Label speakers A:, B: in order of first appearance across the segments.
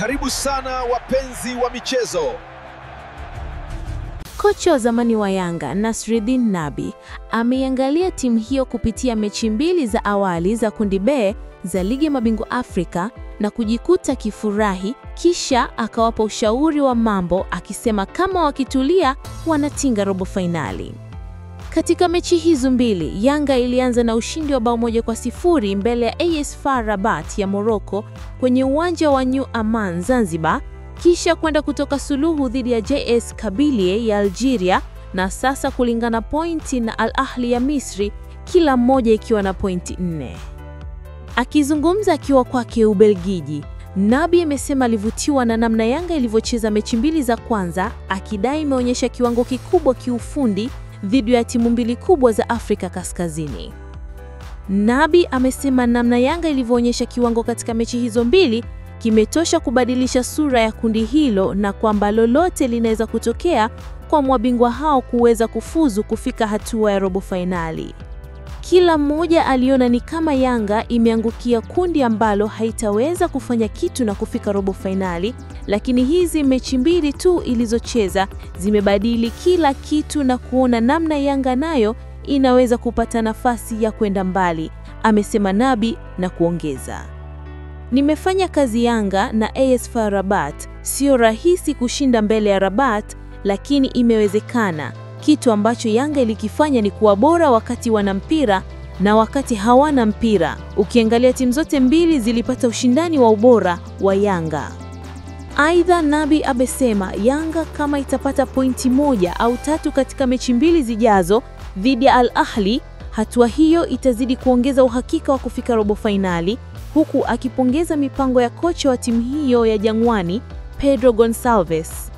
A: Karibu sana wapenzi wa michezo.
B: Kocha wa zamani wa Yanga, Nasreddine Nabi, ameiangalia timu hiyo kupitia mechi mbili za awali za kundi B za Ligi ya Mabingwa Afrika na kujikuta kifurahi, kisha akawapa ushauri wa mambo akisema kama wakitulia wanatinga robo fainali. Katika mechi hizo mbili, Yanga ilianza na ushindi wa bao 1-0 mbele ya AS FAR Rabat ya Morocco kwenye uwanja wa New Aman, Zanzibar, kisha kwenda kutoka suluhu dhidi ya JS Kabylie ya Algeria na sasa kulingana pointi na Al Ahly ya Misri, kila mmoja ikiwa na pointi 4. Akizungumza akiwa kwake Ubelgiji, Nabi amesema alivutiwa na namna Yanga ilivyocheza mechi mbili za kwanza, akidai imeonyesha kiwango kikubwa kiufundi dhidi ya timu mbili kubwa za Afrika Kaskazini. Nabi amesema namna Yanga ilivyoonyesha kiwango katika mechi hizo mbili kimetosha kubadilisha sura ya kundi hilo na kwamba lolote linaweza kutokea kwa mabingwa hao kuweza kufuzu kufika hatua ya robo fainali. Kila mmoja aliona ni kama Yanga imeangukia kundi ambalo haitaweza kufanya kitu na kufika robo fainali, lakini hizi mechi mbili tu ilizocheza zimebadili kila kitu na kuona namna Yanga nayo inaweza kupata nafasi ya kwenda mbali, amesema Nabi na kuongeza, nimefanya kazi Yanga na AS FAR Rabat, sio rahisi kushinda mbele ya Rabat, lakini imewezekana. Kitu ambacho Yanga ilikifanya ni kuwa bora wakati wana mpira na wakati hawana mpira. Ukiangalia timu zote mbili zilipata ushindani wa ubora wa Yanga. Aidha, Nabi amesema Yanga kama itapata pointi 1 au 3 katika mechi mbili zijazo dhidi ya Al Ahly, hatua hiyo itazidi kuongeza uhakika wa kufika robo fainali, huku akipongeza mipango ya kocha wa timu hiyo ya Jangwani, Pedro Gonçalves.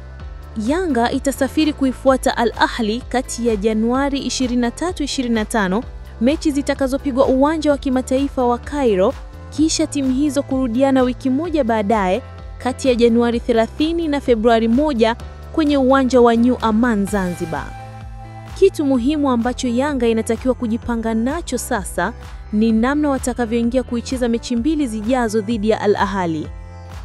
B: Yanga itasafiri kuifuata Al Ahly kati ya Januari 23-25, mechi zitakazopigwa uwanja wa kimataifa wa Cairo, kisha timu hizo kurudiana wiki moja baadaye kati ya Januari 30 na Februari 1 kwenye uwanja wa New Aman, Zanzibar. Kitu muhimu ambacho Yanga inatakiwa kujipanga nacho sasa ni namna watakavyoingia kuicheza mechi mbili zijazo dhidi ya Al Ahly.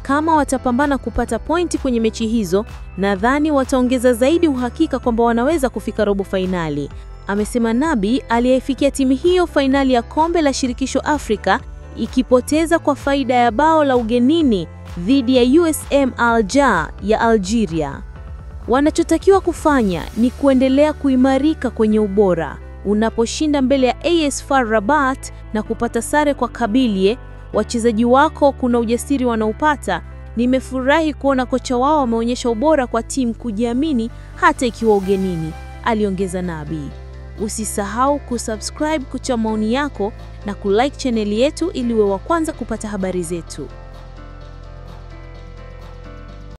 B: Kama watapambana kupata pointi kwenye mechi hizo, nadhani wataongeza zaidi uhakika kwamba wanaweza kufika robo fainali, amesema Nabi, aliyefikia timu hiyo fainali ya kombe la shirikisho Afrika ikipoteza kwa faida ya bao la ugenini dhidi ya USM Alger ya Algeria. Wanachotakiwa kufanya ni kuendelea kuimarika kwenye ubora. Unaposhinda mbele ya AS FAR Rabat na kupata sare kwa Kabylie, wachezaji wako kuna ujasiri wanaupata. Nimefurahi kuona kocha wao wameonyesha ubora kwa timu kujiamini hata ikiwa ugenini, aliongeza Nabi. Usisahau kusubscribe, kutoa maoni yako na kulike channel yetu ili uwe wa kwanza kupata habari zetu.